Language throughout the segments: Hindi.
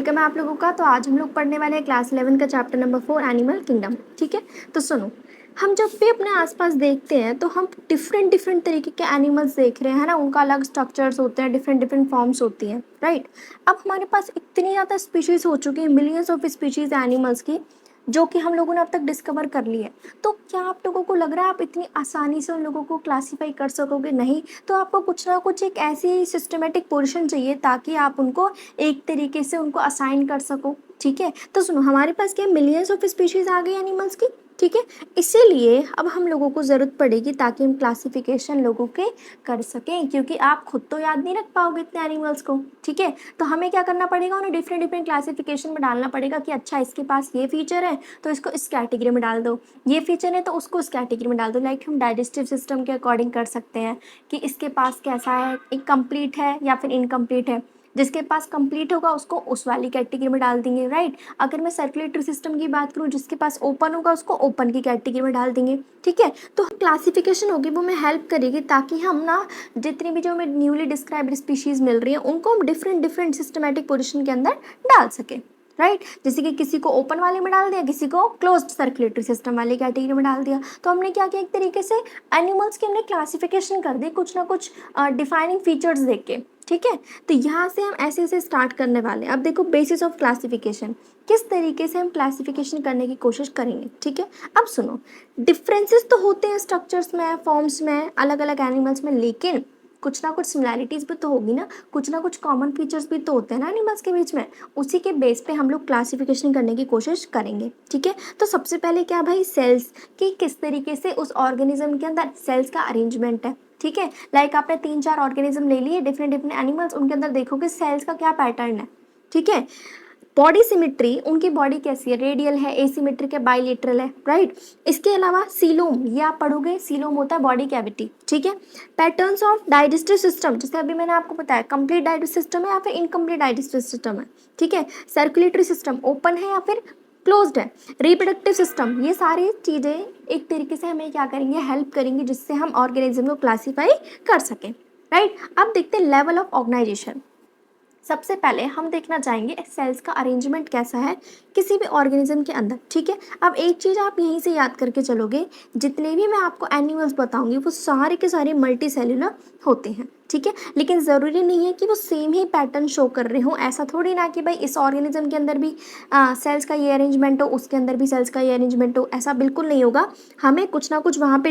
वेलकम है आप लोगों का। तो आज हम लोग पढ़ने वाले हैं क्लास 11 का चैप्टर नंबर 4 एनिमल किंगडम। ठीक है, तो सुनो, हम जब भी अपने आसपास देखते हैं तो हम डिफरेंट डिफरेंट तरीके के एनिमल्स देख रहे हैं ना, उनका अलग स्ट्रक्चर्स होते हैं, डिफरेंट डिफरेंट फॉर्म्स होती हैं, राइट। अब हमारे पास इतनी ज़्यादा स्पीशीज़ हो चुकी हैं, मिलियंस ऑफ स्पीशीज़ एनिमल्स की, जो कि हम लोगों ने अब तक डिस्कवर कर ली है। तो क्या आप लोगों को लग रहा है आप इतनी आसानी से उन लोगों को क्लासीफाई कर सकोगे? नहीं। तो आपको कुछ ना कुछ एक ऐसी सिस्टमेटिक पोजीशन चाहिए ताकि आप उनको एक तरीके से उनको असाइन कर सको। ठीक है, तो सुनो, हमारे पास क्या मिलियंस ऑफ स्पीशीज आ गई एनिमल्स की। ठीक है, इसीलिए अब हम लोगों को ज़रूरत पड़ेगी ताकि हम क्लासिफिकेशन लोगों के कर सकें, क्योंकि आप खुद तो याद नहीं रख पाओगे इतने एनिमल्स को। ठीक है, तो हमें क्या करना पड़ेगा, उन्हें डिफरेंट डिफरेंट क्लासिफिकेशन में डालना पड़ेगा कि अच्छा इसके पास ये फीचर है तो इसको इस कैटेगरी में डाल दो, ये फीचर है तो उसको इस कैटेगरी में डाल दो। लाइक हम डाइजेस्टिव सिस्टम के अकॉर्डिंग कर सकते हैं कि इसके पास कैसा है, एक कंप्लीट है या फिर इनकम्प्लीट है। जिसके पास कंप्लीट होगा उसको उस वाली कैटेगरी में डाल देंगे, राइट। अगर मैं सर्कुलेटरी सिस्टम की बात करूँ, जिसके पास ओपन होगा उसको ओपन की कैटेगरी में डाल देंगे। ठीक है, तो क्लासिफिकेशन होगी वो हमें हेल्प करेगी ताकि हम ना जितनी भी जो हमें न्यूली डिस्क्राइब्ड स्पीशीज़ मिल रही हैं उनको हम डिफरेंट डिफरेंट सिस्टमेटिक पोजिशन के अंदर डाल सकें, राइट। जैसे कि किसी को ओपन वाले में डाल दिया, किसी को क्लोज्ड सर्कुलेटरी सिस्टम वाली कैटेगरी में डाल दिया। तो हमने क्या किया, एक तरीके से एनिमल्स की हमने क्लासिफिकेशन कर दी कुछ ना कुछ डिफाइनिंग फीचर्स देख के। ठीक है, तो यहाँ से हम ऐसे ऐसे स्टार्ट करने वाले हैं। अब देखो, बेसिस ऑफ क्लासिफिकेशन, किस तरीके से हम क्लासिफिकेशन करने की कोशिश करेंगे। ठीक है, अब सुनो, डिफरेंसेस तो होते हैं स्ट्रक्चर्स में, फॉर्म्स में, अलग अलग एनिमल्स में, लेकिन कुछ ना कुछ सिमिलैरिटीज़ भी तो होगी ना, कुछ ना कुछ कॉमन फीचर्स भी तो होते हैं ना एनिमल्स के बीच में। उसी के बेस पे हम लोग क्लासिफिकेशन करने की कोशिश करेंगे। ठीक है, तो सबसे पहले क्या भाई, सेल्स की किस तरीके से उस ऑर्गेनिज्म के अंदर सेल्स का अरेंजमेंट है। ठीक है, लाइक आपने 3-4 ऑर्गेनिज्म ले लिए, डिफरेंट डिफरेंट एनिमल्स, उनके अंदर देखोगे सेल्स का क्या पैटर्न है। ठीक है, बॉडी सिमिट्री, उनकी बॉडी कैसी है, रेडियल है, एसिमेट्रिक है, बाइलेटरल है, राइट। इसके अलावा सीलोम, ये आप पढ़ोगे, सीलोम होता है बॉडी कैविटी। ठीक है, पैटर्न्स ऑफ डाइजेस्टिव सिस्टम, जैसे अभी मैंने आपको बताया कंप्लीट डाइजेस्टिव सिस्टम है या फिर इनकम्प्लीट डाइजेस्टिव सिस्टम है। ठीक है, सर्कुलेटरी सिस्टम ओपन है या फिर क्लोज्ड है, रिप्रोडक्टिव सिस्टम, ये सारी चीज़ें एक तरीके से हमें क्या करेंगे, हेल्प करेंगे, जिससे हम ऑर्गेनिज्म को क्लासीफाई कर सकें, राइट। अब देखते हैं लेवल ऑफ ऑर्गेनाइजेशन। सबसे पहले हम देखना चाहेंगे सेल्स का अरेंजमेंट कैसा है किसी भी ऑर्गेनिज्म के अंदर। ठीक है, अब एक चीज़ आप यहीं से याद करके चलोगे, जितने भी मैं आपको एनिमल्स बताऊंगी वो सारे के सारे मल्टी सेल्यूलर होते हैं। ठीक है, लेकिन ज़रूरी नहीं है कि वो सेम ही पैटर्न शो कर रहे हों। ऐसा थोड़ी ना कि भाई इस ऑर्गेनिज्म के अंदर भी सेल्स का ये अरेंजमेंट हो, उसके अंदर भी सेल्स का ये अरेंजमेंट हो, ऐसा बिल्कुल नहीं होगा। हमें कुछ ना कुछ वहाँ पे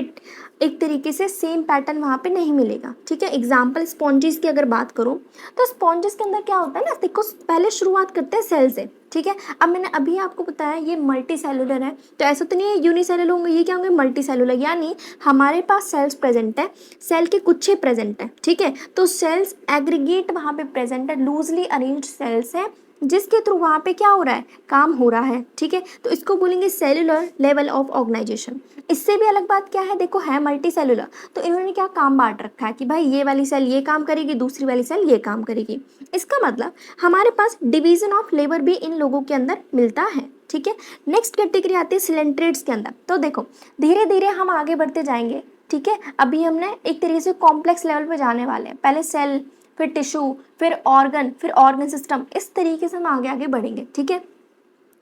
एक तरीके से सेम पैटर्न वहाँ पे नहीं मिलेगा। ठीक है, एग्जाम्पल स्पॉन्जिस की अगर बात करूँ तो स्पॉन्जिस के अंदर क्या होता है ना, देखो पहले शुरुआत करते हैं सेल से। ठीक है, अब मैंने अभी आपको बताया ये मल्टी सेलुलर है, तो ऐसा तो नहीं है यूनिसेलुलर होंगे, ये क्या होंगे, मल्टी सेलुलर, यानी हमारे पास सेल्स प्रेजेंट है, सेल के कुछ ही प्रेजेंट है। ठीक है, तो सेल्स एग्रीगेट वहाँ पे प्रेजेंट है, लूजली अरेंज्ड सेल्स है, जिसके थ्रू वहाँ पे क्या हो रहा है, काम हो रहा है। ठीक है, तो इसको बोलेंगे सेलुलर लेवल ऑफ ऑर्गेनाइजेशन। इससे भी अलग बात क्या है, देखो है मल्टी सेलुलर, तो इन्होंने क्या काम बांट रखा है कि भाई ये वाली सेल ये काम करेगी, दूसरी वाली सेल ये काम करेगी। इसका मतलब हमारे पास डिवीजन ऑफ लेबर भी इन लोगों के अंदर मिलता है। ठीक है, नेक्स्ट कैटेगरी आती है सिलेंट्रेट्स के अंदर। तो देखो धीरे धीरे हम आगे बढ़ते जाएंगे। ठीक है, अभी हमने एक तरीके से कॉम्प्लेक्स लेवल पे जाने वाले हैं, पहले सेल, फिर टिश्यू, फिर ऑर्गन, फिर ऑर्गन सिस्टम, इस तरीके से हम आगे आगे बढ़ेंगे। ठीक है,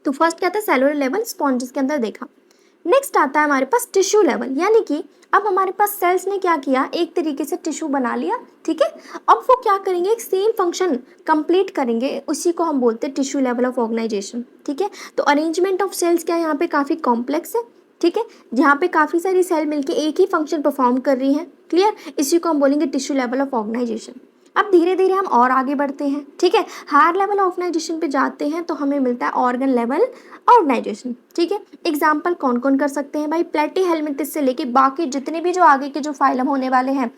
तो फर्स्ट क्या था, सेलुलर लेवल स्पॉन्जेस के अंदर देखा। नेक्स्ट आता है हमारे पास टिश्यू लेवल, यानी कि अब हमारे पास सेल्स ने क्या किया, एक तरीके से टिश्यू बना लिया। ठीक है, अब वो क्या करेंगे, एक सेम फंक्शन कंप्लीट करेंगे, उसी को हम बोलते हैं टिश्यू लेवल ऑफ ऑर्गेनाइजेशन। ठीक है, तो अरेंजमेंट ऑफ सेल्स क्या यहाँ पे काफ़ी कॉम्प्लेक्स है। ठीक है, जहाँ पे काफ़ी सारी सेल मिलके एक ही फंक्शन परफॉर्म कर रही हैं, क्लियर, इसी को हम बोलेंगे टिश्यू लेवल ऑफ ऑर्गेनाइजेशन। अब धीरे धीरे हम और आगे बढ़ते हैं। ठीक है, हायर लेवल ऑर्गेनाइजेशन पे जाते हैं तो हमें मिलता है ऑर्गन लेवल ऑर्गेनाइजेशन। ठीक है, एग्जाम्पल कौन कौन कर सकते हैं भाई, प्लेटी हेलमिंथस से लेके बाकी जितने भी जो आगे के जो फाइलम होने वाले हैं,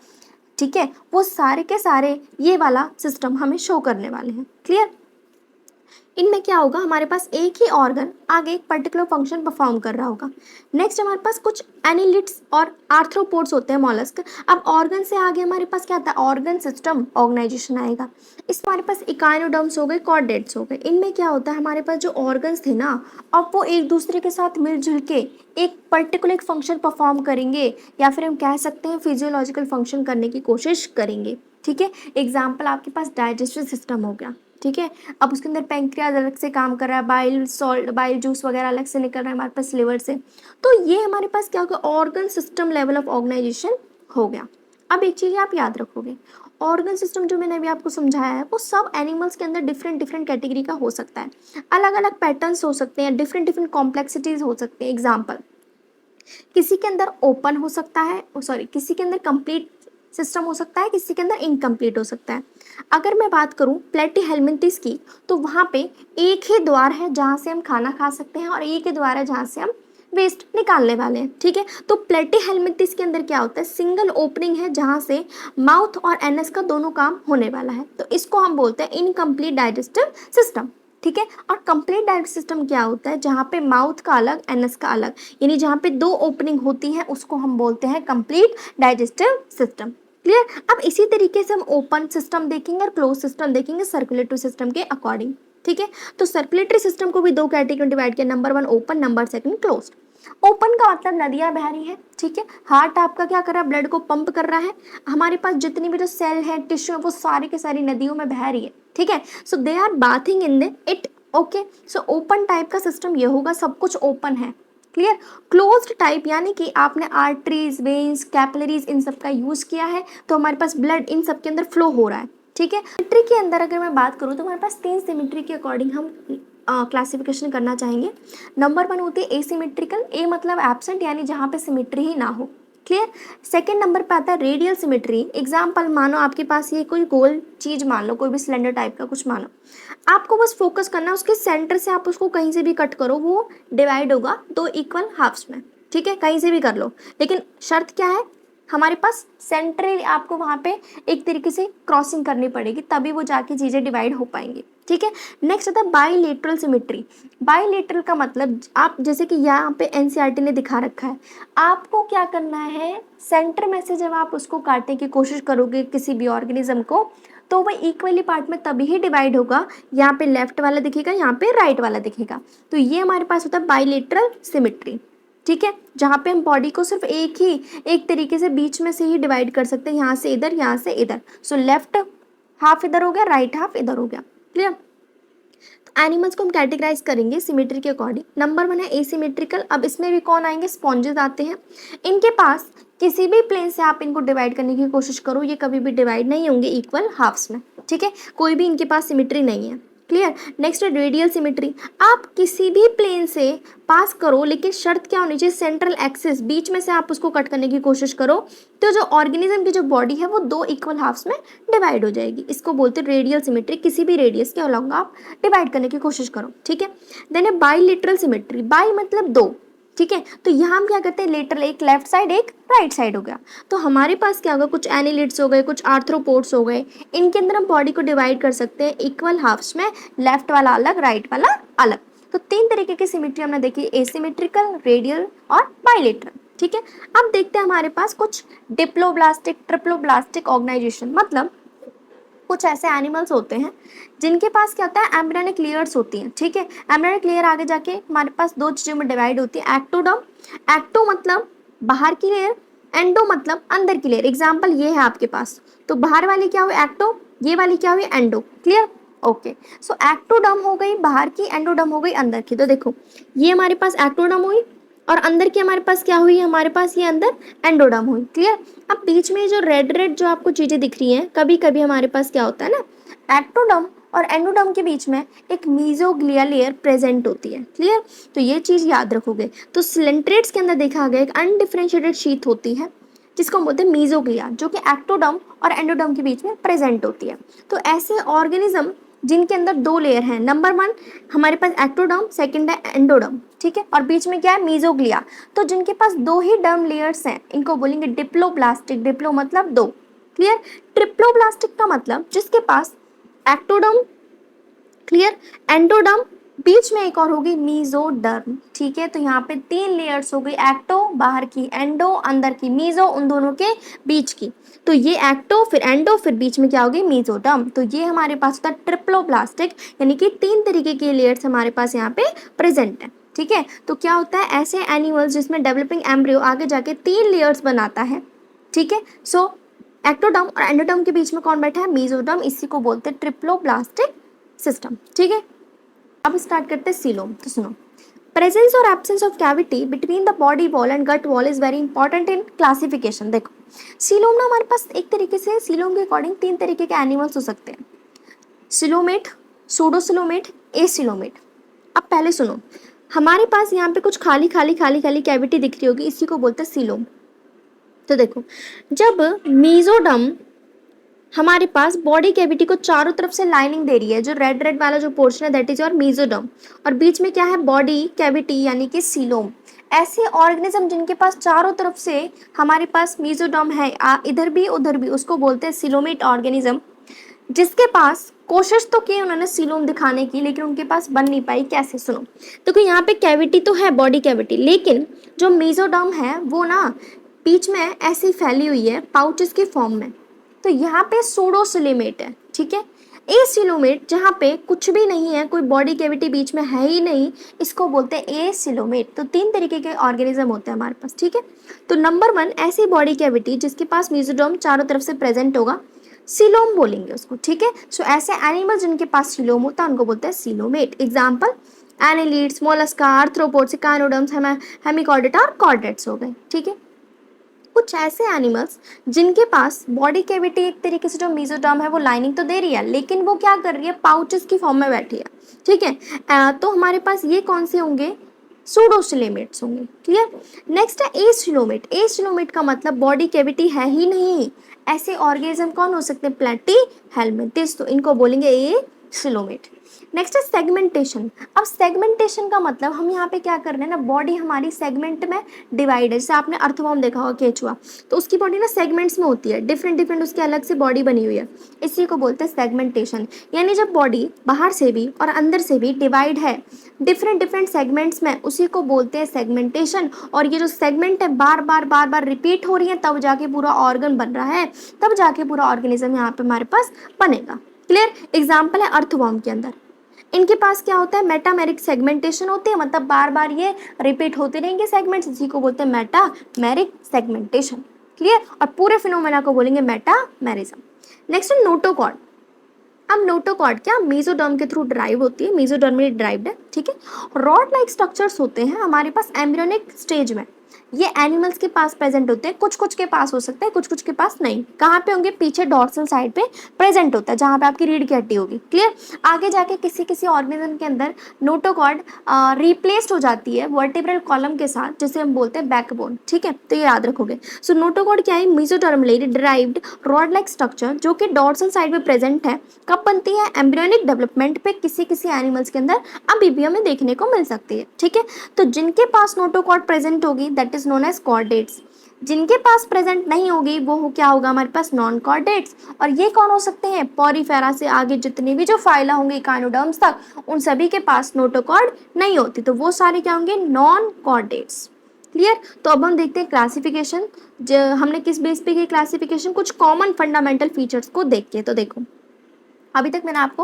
ठीक है, वो सारे के सारे ये वाला सिस्टम हमें शो करने वाले हैं। क्लियर, इनमें क्या होगा, हमारे पास एक ही ऑर्गन आगे एक पर्टिकुलर फंक्शन परफॉर्म कर रहा होगा। नेक्स्ट हमारे पास कुछ एनिलिट्स और आर्थ्रोपोड्स होते हैं, मॉलस्क। अब ऑर्गन से आगे हमारे पास क्या आता है, ऑर्गन सिस्टम ऑर्गेनाइजेशन आएगा। इस हमारे पास इकाइनोडर्म्स हो गए, कॉर्डेट्स हो गए। इनमें क्या होता है, हमारे पास जो ऑर्गन्स थे ना, अब वो एक दूसरे के साथ मिलजुल के एक पर्टिकुलर फंक्शन परफॉर्म करेंगे, या फिर हम कह सकते हैं फिजियोलॉजिकल फंक्शन करने की कोशिश करेंगे। ठीक है, एग्जाम्पल आपके पास डाइजेस्टिव सिस्टम हो गया, ठीक है। अब उसके अंदर पैंक्रियाज अलग से काम कर रहा है, बाइल सॉल्ट, बाइल जूस वगैरह अलग से निकल रहा है हमारे पास लिवर से। तो ये हमारे पास क्या होगा, organ system level of organisation हो गया। अब एक चीज़ आप याद रखोगे, ऑर्गन सिस्टम जो मैंने अभी आपको समझाया है वो सब एनिमल्स के अंदर डिफरेंट डिफरेंट कैटेगरी का हो सकता है, अलग अलग पैटर्न्स हो सकते हैं, डिफरेंट डिफरेंट कॉम्प्लेक्सिटीज हो सकते हैं। एग्जाम्पल, किसी के अंदर ओपन हो सकता है, सॉरी किसी के अंदर कंप्लीट सिस्टम हो सकता है, किसी के अंदर इनकम्प्लीट हो सकता है। अगर मैं बात करूं प्लेटीहेल्मिंथिस की, तो वहाँ पे एक ही द्वार है जहाँ से हम खाना खा सकते हैं और एक ही द्वार है जहाँ से हम वेस्ट निकालने वाले हैं। ठीक है, तो प्लेटीहेल्मिंथिस के अंदर क्या होता है, सिंगल ओपनिंग है जहाँ से माउथ और एनस का दोनों काम होने वाला है, तो इसको हम बोलते हैं इनकम्प्लीट डाइजेस्टिव सिस्टम। ठीक है, और कंप्लीट डाइजेस्टिव सिस्टम क्या होता है, जहाँ पे माउथ का अलग एनस का अलग, यानी जहाँ पे दो ओपनिंग होती है उसको हम बोलते हैं कंप्लीट डाइजेस्टिव सिस्टम। क्लियर। अब इसी तरीके से हम ओपन सिस्टम देखेंगे और क्लोज सिस्टम देखेंगे सर्कुलेटरी सिस्टम के अकॉर्डिंग। ठीक है, तो सर्कुलेटरी सिस्टम को भी दो कैटेगरी में डिवाइड किया, number 1 open, number 2 closed. Open का मतलब नदियां बह रही है। ठीक है, हार्ट आपका क्या कर रहा है, ब्लड को पंप कर रहा है, हमारे पास जितनी भी जो सेल है, टिश्यू है, वो सारी की सारी नदियों में बह रही है। ठीक है, so they are bathing in it. Okay, so open type का सिस्टम ये होगा, सब कुछ ओपन है। क्लियर। क्लोज्ड टाइप यानी कि आपने आर्टरीज, वेन्स, कैपिलरीज इन सब का यूज किया है, तो हमारे पास ब्लड इन सब के अंदर फ्लो हो रहा है। ठीक है, सिमेट्री के अंदर अगर मैं बात करूँ तो हमारे पास 3 सिमेट्री के अकॉर्डिंग हम क्लासिफिकेशन करना चाहेंगे। नंबर 1 होती है एसिमेट्रिकल, ए मतलब एब्सेंट यानी जहाँ पे सिमेट्री ही ना हो। क्लियर। सेकेंड नंबर पे आता है रेडियल सिमेट्री। एग्जाम्पल, मानो आपके पास ये कोई गोल चीज़ मान लो, कोई भी सिलेंडर टाइप का कुछ मानो, आपको बस फोकस करना है उसके सेंटर से, आप उसको कहीं से भी कट करो, वो डिवाइड होगा 2 इक्वल हाफ्स में। ठीक है, कहीं से भी कर लो, लेकिन शर्त क्या है, हमारे पास सेंट्रल आपको वहाँ पे एक तरीके से क्रॉसिंग करनी पड़ेगी, तभी वो जाके चीज़ें डिवाइड हो पाएंगी। ठीक है, नेक्स्ट आता है बाईलेटरल सिमेट्री। बाईलेटरल का मतलब, आप जैसे कि यहाँ पे एनसीईआरटी ने दिखा रखा है, आपको क्या करना है, सेंटर में से जब आप उसको काटने की कोशिश करोगे किसी भी ऑर्गेनिज्म को, तो वह इक्वली पार्ट में तभी ही डिवाइड होगा, यहाँ पे लेफ्ट वाला दिखेगा, यहाँ पे राइट वाला दिखेगा। तो ये हमारे पास होता है बाईलेटरल सिमेट्री। ठीक है, जहाँ पे हम बॉडी को सिर्फ एक तरीके से बीच में से ही डिवाइड कर सकते हैं, यहाँ से इधर, यहाँ से इधर। सो लेफ्ट हाफ इधर हो गया, राइट हाफ इधर हो गया। क्लियर। तो एनिमल्स को हम कैटेगराइज करेंगे सिमेट्री के अकॉर्डिंग। नंबर 1 है एसिमेट्रिकल। अब इसमें भी कौन आएंगे, स्पॉन्जेस आते हैं। इनके पास किसी भी प्लेन से आप इनको डिवाइड करने की कोशिश करो, ये कभी भी डिवाइड नहीं होंगे इक्वल हाफ्स में। ठीक है, कोई भी इनके पास सिमेट्री नहीं है। क्लियर। नेक्स्ट है रेडियल सिमेट्री। आप किसी भी प्लेन से पास करो, लेकिन शर्त क्या होनी चाहिए, सेंट्रल एक्सिस, बीच में से आप उसको कट करने की कोशिश करो, तो जो ऑर्गेनिज्म की जो बॉडी है वो 2 इक्वल हाफ्स में डिवाइड हो जाएगी। इसको बोलते हैं रेडियल सिमेट्री। किसी भी रेडियस के अलॉन्ग आप डिवाइड करने की कोशिश करो। ठीक है, देन है बाईलेटरल सिमेट्री। बाई मतलब 2। ठीक है, तो यहाँ हम क्या करते हैं, लेटरल, एक लेफ्ट साइड एक राइट साइड हो गया। तो हमारे पास क्या होगा, कुछ एनिलिड्स हो गए, कुछ आर्थ्रोपोड्स हो गए, इनके अंदर हम बॉडी को डिवाइड कर सकते हैं इक्वल हाफ्स में, लेफ्ट वाला अलग, राइट वाला अलग। तो 3 तरीके की सिमेट्री हमने देखी, एसिमेट्रिकल, रेडियल और बाईलेटरल। ठीक है, अब देखते हैं हमारे पास कुछ डिप्लोब्लास्टिक, ट्रिप्लोब्लास्टिक ऑर्गेनाइजेशन। मतलब कुछ ऐसे एनिमल्स होते हैं जिनके पास क्या होता है, एम्ब्रियोनिक लेयर्स होती हैं। ठीक है, एम्ब्रियोनिक लेयर आगे जाके हमारे पास 2 चीज़ों में डिवाइड होती है, एक्टोडर्म, एक्टो मतलब बाहर की लेयर, एंडो मतलब अंदर की लेयर। एग्जाम्पल ये है आपके पास, तो बाहर वाली क्या हुई एक्टो, ये वाली क्या हुई एंडो। क्लियर। ओके, सो एक्टोडर्म हो गई बाहर की, एंडोडर्म हो गई अंदर की। तो देखो ये हमारे पास एक्टोडर्म हुई और अंदर की हमारे पास क्या हुई, हमारे पास ये अंदर एंडोडर्म हुई। क्लियर। अब बीच में जो रेड रेड जो आपको चीज़ें दिख रही हैं, कभी कभी हमारे पास क्या होता है ना, एक्टोडर्म और एंडोडर्म के बीच में एक मीजोग्लिया लेयर प्रेजेंट होती है। क्लियर, तो ये चीज़ याद रखोगे। तो सिलेंट्रेट्स के अंदर देखा गया एक अनडिफरेंशिएटेड शीथ होती है जिसको हम बोलते हैं मीजोग्लिया, जो कि एक्टोडर्म और एंडोडर्म के बीच में प्रेजेंट होती है। तो ऐसे ऑर्गेनिज्म जिनके अंदर 2 लेयर हैं, नंबर 1 हमारे पास एक्टोडर्म, सेकंड है एंडोडर्म। ठीक है, और बीच में क्या है, मीजोग्लिया। तो जिनके पास 2 ही डर्म लेयर्स हैं, इनको बोलेंगे डिप्लोब्लास्टिक। डिप्लो मतलब 2। क्लियर। ट्रिप्लोब्लास्टिक का मतलब जिसके पास एक्टोडर्म, क्लियर, एंडोडर्म, बीच में एक और होगी मीजोडर्म। ठीक है, तो यहाँ पे 3 लेयर्स हो गई, एक्टो बाहर की, एंडो अंदर की, मीजो उन दोनों के बीच की। तो ये एक्टो, फिर एंडो, फिर बीच में क्या होगी मीजोडर्म। तो ये हमारे पास होता है ट्रिप्लोब्लास्टिक, यानी कि 3 तरीके के लेयर्स हमारे पास यहाँ पे प्रेजेंट है। ठीक है, तो क्या होता है, ऐसे एनिमल्स जिसमें डेवलपिंग एम्ब्रियो आगे जाके 3 लेयर्स बनाता है। ठीक है, सो एक्टोडर्म और एंडोडर्म के बीच में कौन बैठा है, मीजोडर्म, इसी को बोलते हैं ट्रिप्लोब्लास्टिक सिस्टम, ठीक है। अब स्टार्ट करते हैं सीलोम। तो सुनो, प्रेजेंस और absence of cavity between the body wall and gut wall is very important in classification. देखो सीलोम ना हमारे पास एक तरीके से सीलोम के अकॉर्डिंग 3 तरीके के एनिमल्स हो सकते हैं, सिलोमेट, सूडोसिलोमेट, एसिलोमेट। अब पहले सुनो, हमारे पास यहाँ पे कुछ खाली खाली खाली खाली कैविटी दिख रही होगी, इसी को बोलते हैं सीलोम। तो देखो, जब मीजोडम हमारे पास बॉडी कैविटी को चारों तरफ से लाइनिंग दे रही है, जो रेड रेड वाला जो पोर्शन है दैट इज योर मीजोडम, और बीच में क्या है, बॉडी कैविटी यानी कि सीलोम। ऐसे ऑर्गेनिज्म जिनके पास चारों तरफ से हमारे पास मीजोडम है, इधर भी उधर भी, उसको बोलते हैं सिलोमेट ऑर्गेनिज्म। जिसके पास कोशिश तो की उन्होंने सीलोम दिखाने की, लेकिन उनके पास बन नहीं पाई। कैसे, सुनो। देखो यहाँ पे कैविटी तो है, बॉडी कैविटी, लेकिन जो मीजोडर्म है वो ना बीच में ऐसी फैली हुई है पाउचेस की फॉर्म में। तो यहाँ पे सूडोसिलोमेट है, ठीक है। एसिलोमेट जहाँ पे कुछ भी नहीं है, कोई बॉडी कैविटी बीच में है ही नहीं, इसको बोलते हैं एसिलोमेट। तो 3 तरीके के ऑर्गेनिज्म होते हैं हमारे पास, ठीक है। तो नंबर 1 ऐसी बॉडी कैविटी जिसके पास मीजोडर्म चारों तरफ से प्रेजेंट होगा, सीलोम बोलेंगे उसको, ठीक है। सो ऐसे एनिमल जिनके पास सीलोम होता है उनको बोलते हैं coelomate. Example annelids, Mollusca, arthropods, echinoderms, Hemichordata और कॉर्डेट्स हो गए, ठीक है। कुछ ऐसे एनिमल्स जिनके पास बॉडी कैविटी एक तरीके से जो मीजोडर्म है वो लाइनिंग तो दे रही है, लेकिन वो क्या कर रही है, पाउचेस की फॉर्म में बैठी है, ठीक है। तो हमारे पास ये कौन से होंगे, सूडोसिलोमेट्स होंगे, क्लियर। नेक्स्ट है एसिलोमेट। एसिलोमेट का मतलब बॉडी कैविटी है ही नहीं, ऐसे ऑर्गेनिज्म कौन हो सकते हैं, प्लेटी हेलमिंथिस, तो इनको बोलेंगे एसिलोमेट। नेक्स्ट है सेगमेंटेशन। अब सेगमेंटेशन का मतलब हम यहाँ पे क्या कर रहे हैं ना, बॉडी हमारी सेगमेंट में डिवाइड है। जैसे आपने अर्थवर्म देखा होगा, केचुआ, तो उसकी बॉडी ना सेगमेंट्स में होती है, डिफरेंट डिफरेंट उसकी अलग से बॉडी बनी हुई है, इसी को बोलते हैं सेगमेंटेशन। यानी जब बॉडी बाहर से भी और अंदर से भी डिवाइड है डिफरेंट डिफरेंट सेगमेंट्स में, उसी को बोलते हैं सेगमेंटेशन। और ये जो सेगमेंट है बार बार रिपीट हो रही है, तब जाके पूरा ऑर्गन बन रहा है, तब जाके पूरा ऑर्गेनिज्म यहाँ पे हमारे पास बनेगा, क्लियर। एग्जाम्पल है अर्थवर्म के अंदर, इनके पास क्या होता है, मेटामेरिक सेगमेंटेशन होती है, मतलब बार बार ये रिपीट होते रहेंगे सेगमेंट्स, इसी को बोलते हैं मेटामेरिक सेगमेंटेशन, क्लियर। और पूरे फिनोमेना को बोलेंगे मेटामेरिज्म। नेक्स्ट है नोटोकॉर्ड। अब नोटोकॉर्ड क्या मेसोडर्म के थ्रू ड्राइव होती है, मेसोडर्मली ड्राइव्ड है, ठीक है। रॉड लाइक स्ट्रक्चर्स होते हैं हमारे पास एम्ब्रियोनिक स्टेज में, ये एनिमल्स के पास प्रेजेंट होते हैं, कुछ कुछ के पास हो सकते हैं, कुछ कुछ के पास नहीं। कहाँ पे होंगे, पीछे डॉर्सल साइड पे प्रेजेंट होता है, जहाँ पे आपकी रीढ़ की हड्डी होगी, क्लियर। आगे जाके किसी किसी ऑर्गेनिज्म के अंदर नोटोकॉर्ड रिप्लेस्ड हो जाती है वर्टिब्रल कॉलम के साथ, जिसे हम बोलते हैं बैकबोन, ठीक है। तो ये याद रखोगे। सो नोटोकॉर्ड क्या है, मेसोडर्मली ड्राइव्ड रॉड लाइक स्ट्रक्चर जो कि डॉर्सल साइड पे प्रेजेंट है। कब बनती है, एम्ब्रियोनिक डेवलपमेंट पे किसी किसी एनिमल्स के अंदर अभी भी हमें देखने को मिल सकती है, ठीक है। तो जिनके पास नोटोकॉर्ड प्रेजेंट होगी that is known as chordates, जिनके पास प्रेजेंट नहीं होगी वो क्या होगा हमारे पास, नॉन कॉर्डेट्स। और ये कौन हो सकते हैं, पॉरीफेरा से आगे जितने भी जो फाइला होंगे इकानोडर्म्स तक, उन सभी के पास नोटोकॉर्ड नहीं होती, तो वो सारे क्या होंगे, नॉन कॉर्डेट्स, क्लियर। तो अब हम देखते हैं क्लासिफिकेशन, जो हमने किस बेस पे की क्लासिफिकेशन, कुछ कॉमन फंडामेंटल फीचर्स को देख के। तो देखो अभी तक मैंने आपको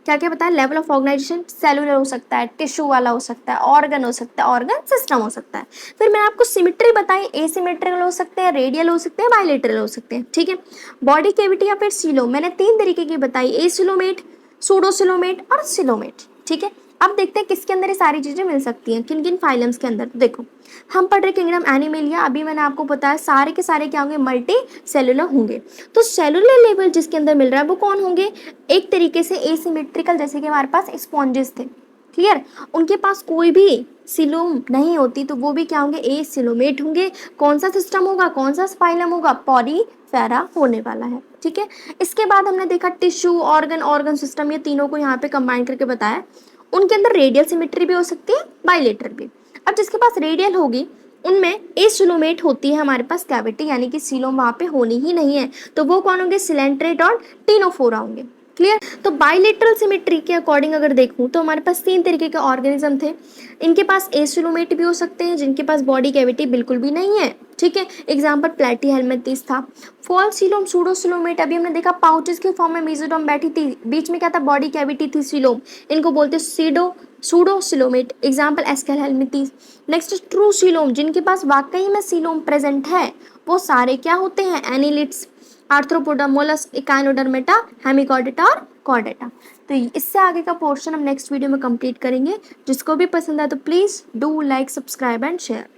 क्या क्या बताया, लेवल ऑफ ऑर्गेनाइजेशन सेलुलर हो सकता है, टिश्यू वाला हो सकता है, ऑर्गन हो सकता है, ऑर्गन सिस्टम हो सकता है। फिर मैंने आपको सिमेट्री बताई, एसिमेट्रिकल हो सकते हैं, रेडियल हो सकते हैं, बायलेटरल हो सकते हैं, ठीक है। बॉडी कैविटी या फिर सीलोम मैंने 3 तरीके की बताई, एसिलोमेट, सूडोसिलोमेट और सिलोमेट, ठीक है। अब देखते हैं किसके अंदर ये सारी चीजें मिल सकती हैं, किन किन फाइलम्स के अंदर। तो देखो हम पढ़ रहे किंगडम एनिमेलिया, अभी मैंने आपको बताया सारे के सारे क्या होंगे, मल्टी सेलुलर होंगे। तो सेलुलर लेवल जिसके अंदर मिल रहा है वो कौन होंगे, एक तरीके से एसिमेट्रिकल, जैसे कि हमारे पास स्पॉन्जेस थे, क्लियर। उनके पास कोई भी सिलोम नहीं होती तो वो भी क्या होंगे, एसिलोमेट होंगे। कौन सा सिस्टम होगा, कौन सा फाइलम होगा, पॉलीफेरा होने वाला है, ठीक है। इसके बाद हमने देखा टिश्यू, ऑर्गन, ऑर्गन सिस्टम, ये तीनों को यहाँ पे कंबाइन करके बताया। उनके अंदर रेडियल सिमेट्री भी हो सकती है, बायलेटरल भी। अब जिसके पास रेडियल होगी उनमें एसिलोमेट होती है हमारे पास कैविटी, यानी कि सीलोम वहाँ पे होनी ही नहीं है, तो वो कौन होंगे, सिलेंट्रेट और टिनोफोरा होंगे, क्लियर। तो बायलेटरल सिमेट्री के अकॉर्डिंग अगर देखूं तो हमारे पास 3 तरीके के ऑर्गेनिज्म थे। इनके पास एसिलोमेट भी हो सकते हैं जिनके पास बॉडी कैविटी बिल्कुल भी नहीं है, ठीक है। एग्जाम्पल प्लेटीहेल्मिंथिस था। फॉल्स सीलोम, सूडोसिलोमेट, अभी हमने देखा पाउचेस के फॉर्म में मेसोडर्म बैठी थी, बीच में क्या था, बॉडी कैविटी थी, सीलोम, इनको बोलते हैं pseudocoelomate. Example Aschelminthes. Next true coelom, जिनके पास वाकई में सीलोम प्रेजेंट है, वो सारे क्या होते हैं, annelids, arthropoda, mollusc, Echinodermata, Hemichordata और कॉर्डेटा। तो इससे आगे का पोर्शन हम नेक्स्ट वीडियो में कंप्लीट करेंगे। जिसको भी पसंद आए तो please do like, subscribe and share.